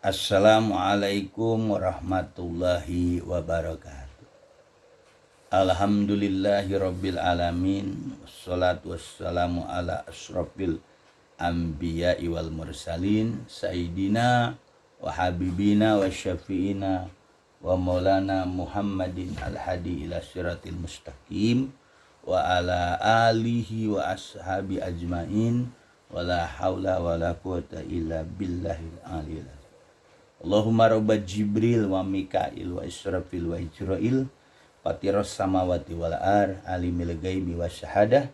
Assalamualaikum warahmatullahi wabarakatuh. Alhamdulillahirabbil alamin. Wassalatu wassalamu ala asyrafil anbiya'i wal mursalin sayyidina wa habibina wa syafi'ina wa maulana Muhammadin al-hadi ila siratil mustaqim wa ala alihi wa ashabi ajmain wala haula wala quwata illa billahil aliyil. Allahumma robba Jibril wa Mikail wa Israfil wa Ijrail fatiras samawati wal ar alimil ghaibi wa syahadah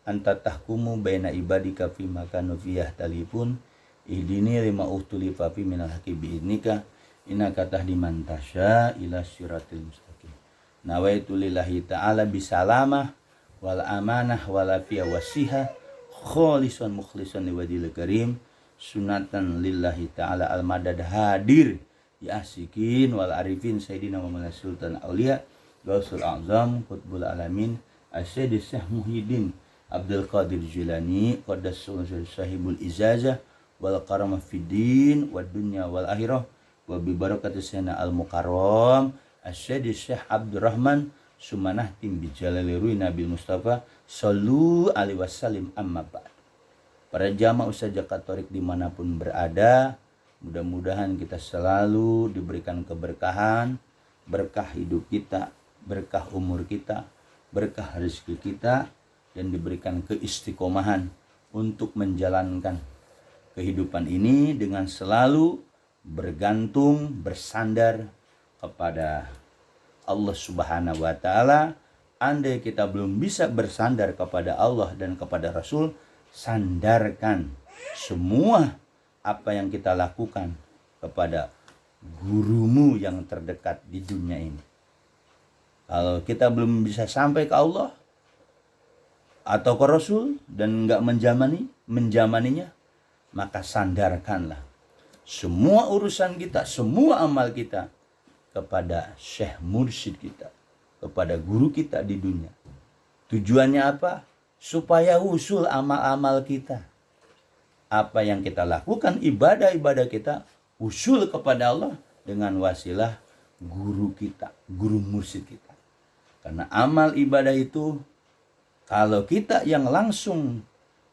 anta tahkumu baina ibadika fima kanu fiyah talifun ihdini lima ukhtulifa fi minal haqqi bi'idnika innaka tahdi man tasya ila siratil mustaqim. Nawaitu lillahi ta'ala bisalamah wal amanah wal afiyah wasihah kholisan mukhlisan liwajhil karim sunatan lillahi ta'ala al-madad hadir ya asikin wal arifin sayyidina Muhammad Sultan Aulia Gausul Azam Qutbul Alamin Asyid Syekh Muhyiddin Abdul Qadir Jilani Qaddasul Sahibul Izazah wal karamah fiddin wad dunya wal akhirah wa bi barakati sayyidina al-mukarram Asyid Syekh Abdurrahman Sumanah tim bijalali ruhi Nabi Mustafa sallu alaihi wasallim amma ba'd. Para jamaah usaha Katolik dimanapun berada, mudah-mudahan kita selalu diberikan keberkahan, berkah hidup kita, berkah umur kita, berkah rezeki kita, dan diberikan keistiqomahan untuk menjalankan kehidupan ini dengan selalu bergantung, bersandar kepada Allah Subhanahu wa Ta'ala. Andai kita belum bisa bersandar kepada Allah dan kepada Rasul, sandarkan semua apa yang kita lakukan kepada gurumu yang terdekat di dunia ini. Kalau kita belum bisa sampai ke Allah atau ke Rasul dan enggak menjamaninya, maka sandarkanlah semua urusan kita, semua amal kita kepada Syekh Mursyid kita, kepada guru kita di dunia. Tujuannya apa? Supaya usul amal-amal kita. Apa yang kita lakukan, ibadah-ibadah kita, usul kepada Allah dengan wasilah guru kita, guru mursyid kita. Karena amal ibadah itu, kalau kita yang langsung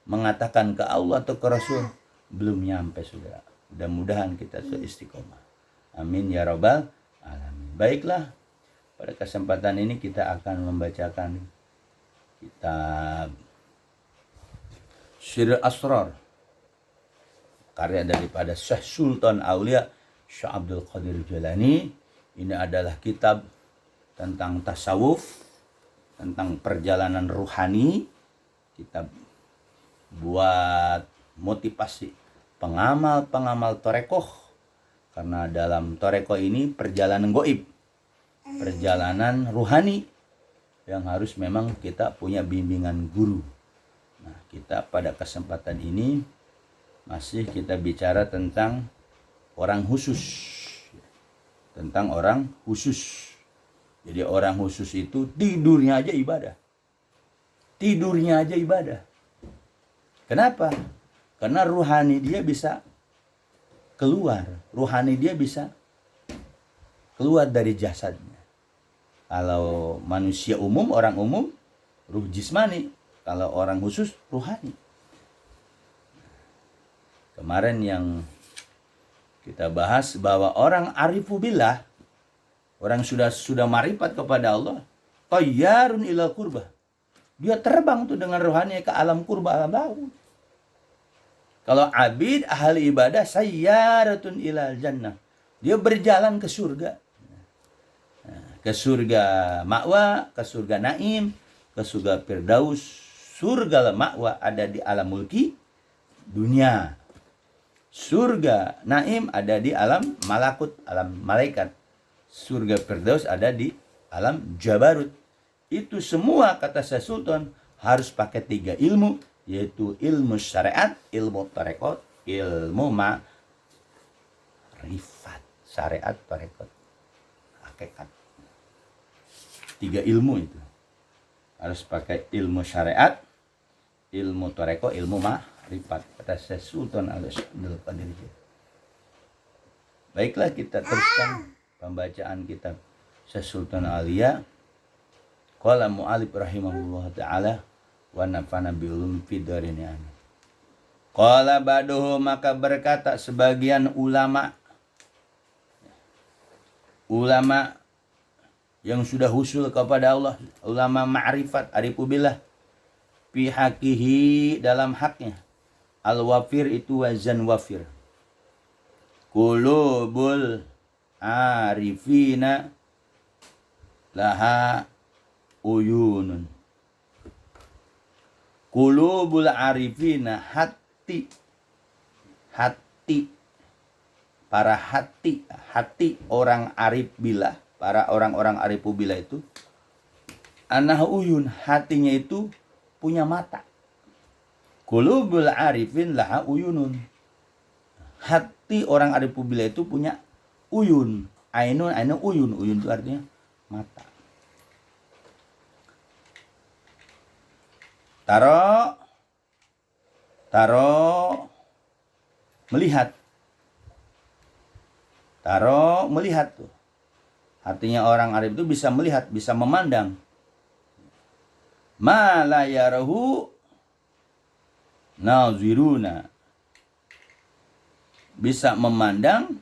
mengatakan ke Allah atau ke Rasul, belum nyampe saudara. Mudah-mudahan kita istiqomah. Amin ya rabbal alamin. Baiklah, pada kesempatan ini kita akan membacakan kitab Sirrul Asrar karya daripada Syekh Sultan Aulia Syekh Abdul Qadir Jilani. Ini adalah kitab tentang tasawuf, tentang perjalanan ruhani, kitab buat motivasi pengamal torekoh, karena dalam torekoh ini perjalanan goib, perjalanan ruhani yang harus memang kita punya bimbingan guru. Nah, kita pada kesempatan ini masih kita bicara tentang orang khusus. Tentang orang khusus. Jadi orang khusus itu tidurnya aja ibadah. Tidurnya aja ibadah. Kenapa? Karena ruhani dia bisa keluar. Ruhani dia bisa keluar dari jasadnya. Kalau manusia umum, orang umum, ruh jismani. Kalau orang khusus, ruhani. Kemarin yang kita bahas bahwa orang arifu billah, orang sudah marifat kepada Allah, tayyarun ila qurbah. Dia terbang tuh dengan rohani ke alam kurba, alam laut. Kalau abid ahli ibadah, sayyaratun ila jannah. Dia berjalan ke surga. Ke surga ma'wa, ke surga naim, ke surga firdaus. Surga ma'wa ada di alam mulki dunia. Surga naim ada di alam malakut, alam malaikat. Surga firdaus ada di alam jabarut. Itu semua kata Syekh Sultan harus pakai 3 ilmu, yaitu ilmu syariat, ilmu tarekat, ilmu ma'rifat. Syariat, tarekat, hakikat. 3 ilmu itu. Harus pakai ilmu syariat, ilmu tarekat, ilmu ma'rifat. Kata Syekh Sultan Abdul Qadir. Baiklah, kita teruskan pembacaan kitab Syekh Sultan Aulia. Qala mu'alif rahimahullah ta'ala wa nafana bi ulum fid dharain. Qala ba'duhu, maka berkata sebagian ulama yang sudah husul kepada Allah, ulama ma'rifat arifubillah, fi haqihi, dalam haknya, al-wafir itu wazan wafir, qulubul arifina laha uyunun. Qulubul arifina, hati para hati orang arif billah, para orang-orang arifu billah itu, anah uyun, hatinya itu punya mata. Qulubul arifin laha uyunun, hati orang arifu billah itu punya uyun. Ainun uyun itu artinya mata. Taro melihat tuh. Artinya orang arif itu bisa melihat, bisa memandang. Ma la yarahu naziruna, bisa memandang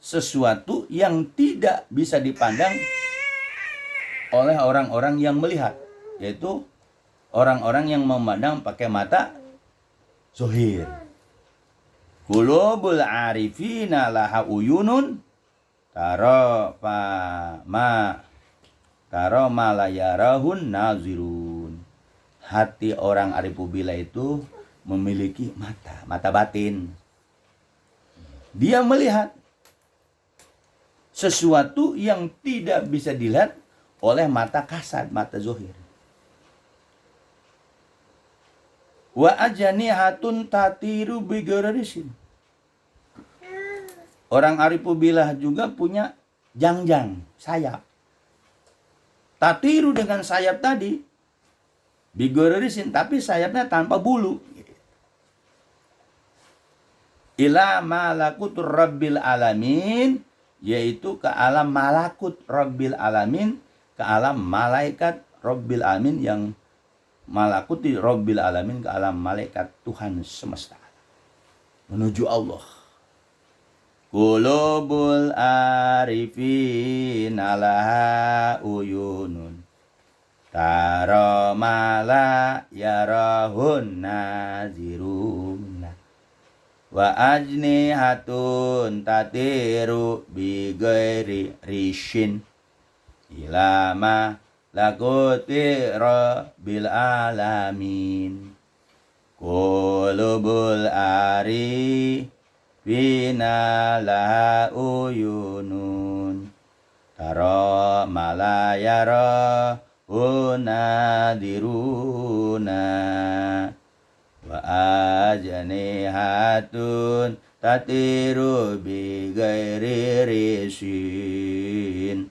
sesuatu yang tidak bisa dipandang oleh orang-orang yang melihat, yaitu orang-orang yang memandang pakai mata zohir. Qulubul arifina laha uyunun taro ma la yarahun nazirun. Hati orang arifu billah itu memiliki mata batin. Dia melihat sesuatu yang tidak bisa dilihat oleh mata kasat, mata zohir. Wa ajanihatun tatiru bigorarisin. Orang arifu billah juga punya jangjang, sayap. Tatiru dengan sayap tadi, bigorarisin, tapi sayapnya tanpa bulu. Ila malakut rabbil alamin, yaitu ke alam malakut rabbil alamin, ke alam malaikat rabbil alamin, yang malakuti rabbil alamin, ke alam malaikat Tuhan semesta, menuju Allah. Qulubul arifin alaha uyunun taro mala yarahun naziruna wa ajnihatun tatiru bighairi rishin ilama lakuti rabbil alamin. Qulubul arifina laha uyunun taro malayara unadiruna wa ajnihatun tatiru bighairi risin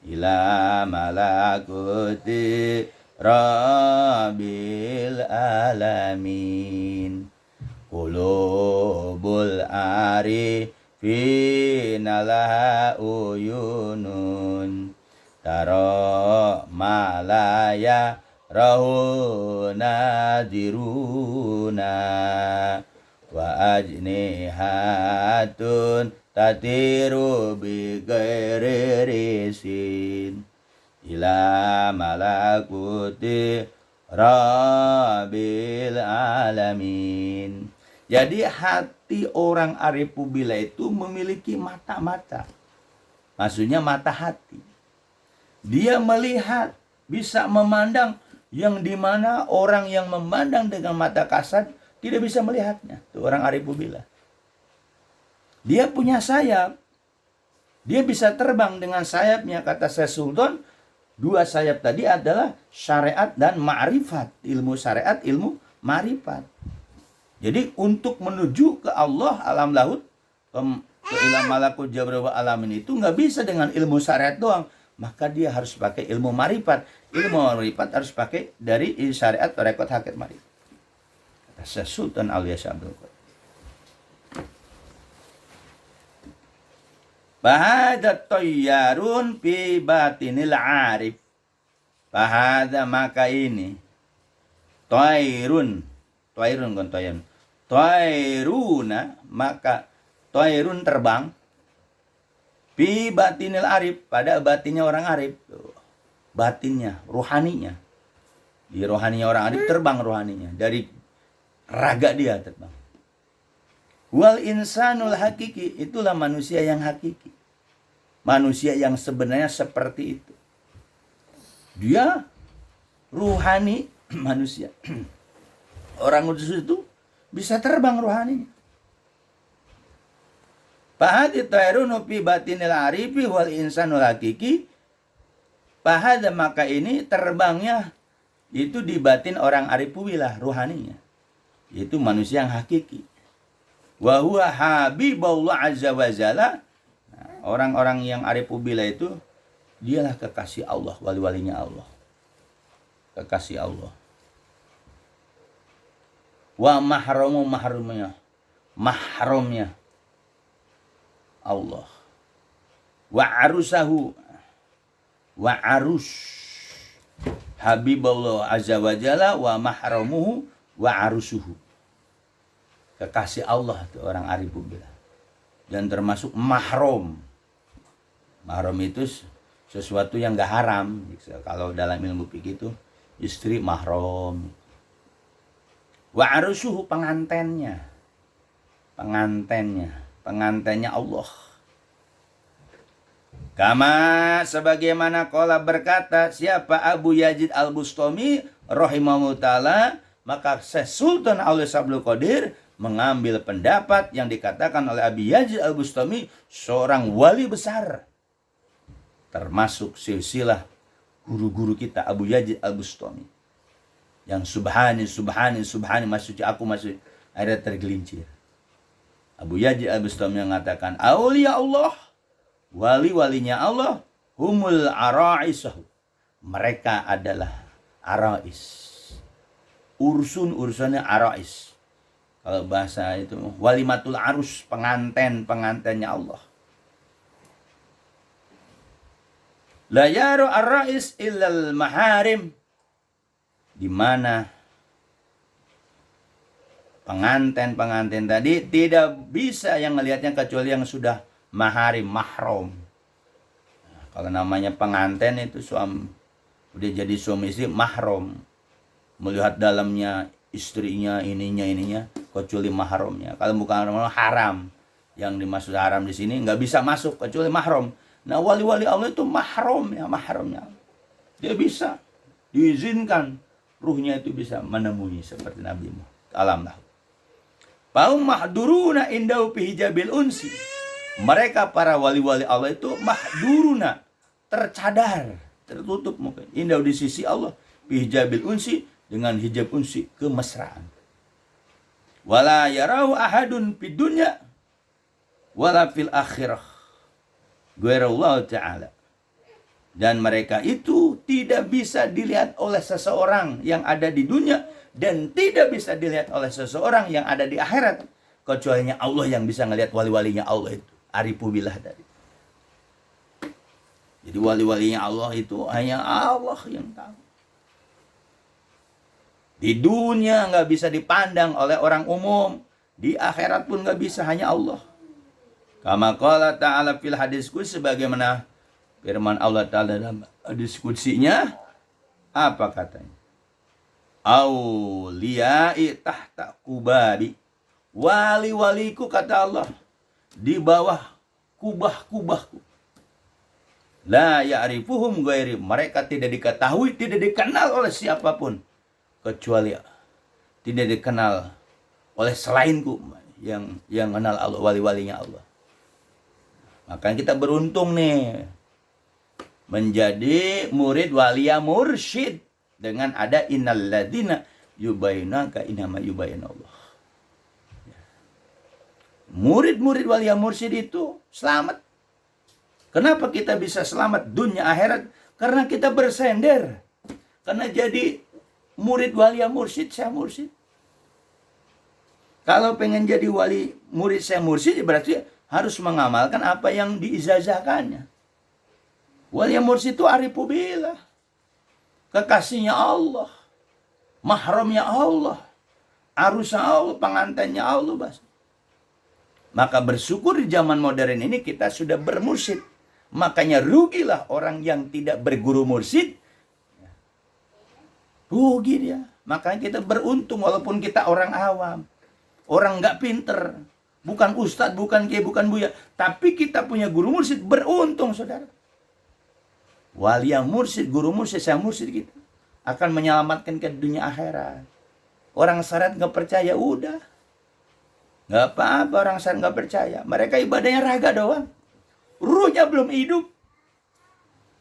ila malakuti rabbil alamin. Qulubul arifina laha uyunun taro malaya rahuna diruna wa ajnihatun tatiru bighairi risin ila malakuti rabbil alamin. Jadi hati orang arifu billah itu memiliki mata-mata. Maksudnya mata hati. Dia melihat, bisa memandang, yang dimana orang yang memandang dengan mata kasat tidak bisa melihatnya. Itu orang arifu billah. Dia punya sayap. Dia bisa terbang dengan sayapnya. Kata Syekh Sultan, dua sayap tadi adalah syariat dan ma'rifat. Ilmu syariat, ilmu ma'rifat. Jadi untuk menuju ke Allah alam lahut, ke ilam malakut jabarut alamin itu nggak bisa dengan ilmu syariat doang. Maka dia harus pakai ilmu ma'rifat. Ilmu ma'rifat harus pakai dari syariat, tarekat, hakikat, ma'rifat. Kata Syekh Sultan Aulia Syekh Abdul Qadir. Fahada tayyarun fi batinil arif. Fahada maka ini. Tayrun kan tayrun. Tayruna maka tayrun terbang. Fi batinil arif pada batinnya orang arif. Batinnya, rohaninya. Di rohaninya orang arif terbang rohaninya. Dari raga dia terbang. Wal insanul hakiki, itulah manusia yang hakiki. Manusia yang sebenarnya seperti itu. Dia ruhani manusia. Orang kudus itu bisa terbang rohaninya. Fahadi tayrunu fi batinil arifi wal insanul hakiki. Fahada maka ini terbangnya itu di batin orang arifuwilah rohaninya. Itu manusia yang hakiki. Wa huwa habibullah azza wa jalla. Orang-orang yang arifubillah itu dialah kekasih Allah, wali-walinya Allah. Kekasih Allah. Wa mahrumnya Allah. Wa arusahu wa arus habibullah azza wa jalla wa mahrumuhu wa arusuhu. Kekasih Allah itu orang arifubillah. Dan termasuk mahrum. Mahrum itu sesuatu yang gak haram. Kalau dalam ilmu fikih itu istri mahrum. Wa arusuhu pengantennya Allah. Kama sebagaimana qala berkata siapa Abu Yazid Al-Bustami rahimahullah ta'ala, maka Syekh Sultan Aulia Abdul Qadir mengambil pendapat yang dikatakan oleh Abu Yazid Al-Bustami, seorang wali besar, termasuk silsilah guru-guru kita Abu Yazid Al-Bustami, yang subhani maksudnya aku masuk akhirnya tergelincir. Abu Yazid Al-Bustami mengatakan aulia Allah, wali-walinya Allah, humul araisahu, mereka adalah arais, ursunnya arais. Kalau bahasa itu walimatul arus, pengantennya Allah. La yaru ar-rais illal maharim, di mana pengantin tadi tidak bisa yang melihatnya kecuali yang sudah mahram. Nah, kalau namanya pengantin itu suami udah jadi suami istri mahram, melihat dalamnya istrinya ininya kecuali mahramnya. Kalau bukan haram, yang dimaksud haram di sini nggak bisa masuk kecuali mahram. Nah wali-wali Allah itu mahramnya. Dia bisa diizinkan ruhnya itu bisa menemui seperti Nabi Muhammad. Alamlah. Paum mahduruna indau fi hijabil unsi. Mereka para wali-wali Allah itu mahduruna, tercadar, tertutup mungkin. Indau di sisi Allah fi hijabil unsi, dengan hijab unsi kemesraan. Wala yarau ahadun fid dunya wala fil akhirah ghairallahu ta'ala. Dan mereka itu tidak bisa dilihat oleh seseorang yang ada di dunia dan tidak bisa dilihat oleh seseorang yang ada di akhirat kecuali Allah yang bisa ngelihat wali-walinya Allah itu. Arifubillah tadi. Jadi wali-walinya Allah itu hanya Allah yang tahu. Di dunia nggak bisa dipandang oleh orang umum. Di akhirat pun nggak bisa, hanya Allah. Kama qala ta'ala fil hadis qudsi, sebagaimana firman Allah Ta'ala dalam hadis qudsinya. Apa katanya? Auliyai tahta kubabi. Wali-waliku, kata Allah, di bawah kubah-kubahku. La ya'rifuhum ghairi. Mereka tidak diketahui, tidak dikenal oleh siapapun kecuali tidak dikenal oleh selainku yang kenal Allah, wali-walinya Allah. Makanya kita beruntung nih menjadi murid walia mursyid dengan ada innalladzina yubayyinaka innama yubayyinallah. Murid-murid walia mursyid itu selamat. Kenapa kita bisa selamat dunia akhirat? Karena kita bersender. Karena jadi murid walia mursyid, saya mursyid. Kalau pengen jadi wali murid saya mursyid, berarti harus mengamalkan apa yang diijazahkannya. Wali mursyid itu arifu billah, kekasihnya Allah, mahramnya Allah, arusnya Allah, pengantinnya Allah. Bas. Maka bersyukur di zaman modern ini kita sudah bermursyid. Makanya rugilah orang yang tidak berguru mursyid. Rugi dia. Makanya kita beruntung walaupun kita orang awam. Orang nggak pinter. Bukan ustadz, bukan kiai, bukan buya. Tapi kita punya guru mursyid, beruntung saudara. Wali yang mursyid, guru mursyid, saya mursyid gitu. Akan menyelamatkan ke dunia akhirat. Orang syariat nggak percaya, udah. Nggak apa-apa orang syariat nggak percaya. Mereka ibadahnya raga doang. Ruhnya belum hidup.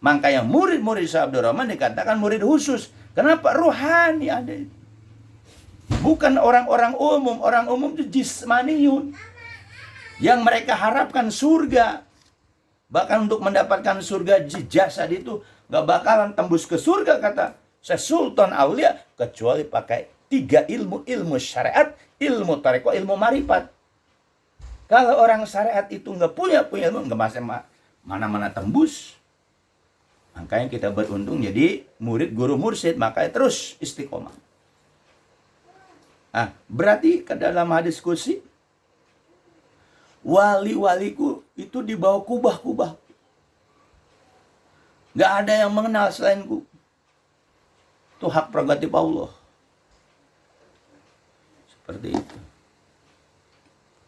Makanya murid-murid Syekh Abdul Rahman dikatakan murid khusus. Kenapa? Ruhani ada. Bukan orang-orang umum. Orang umum itu jismaniyun. Yang mereka harapkan surga. Bahkan untuk mendapatkan surga jasad itu gak bakalan tembus ke surga kata Sultan Aulia. Kecuali pakai 3 ilmu. Ilmu syariat, ilmu tarekat, ilmu marifat. Kalau orang syariat itu gak punya ilmu, gak mana-mana tembus. Makanya kita beruntung jadi murid guru mursyid. Makanya terus istiqomah. Berarti ke dalam hadis kursi, wali-waliku itu di bawah kubah-kubah. Gak ada yang mengenal selainku. Itu hak prerogatif Allah. Seperti itu.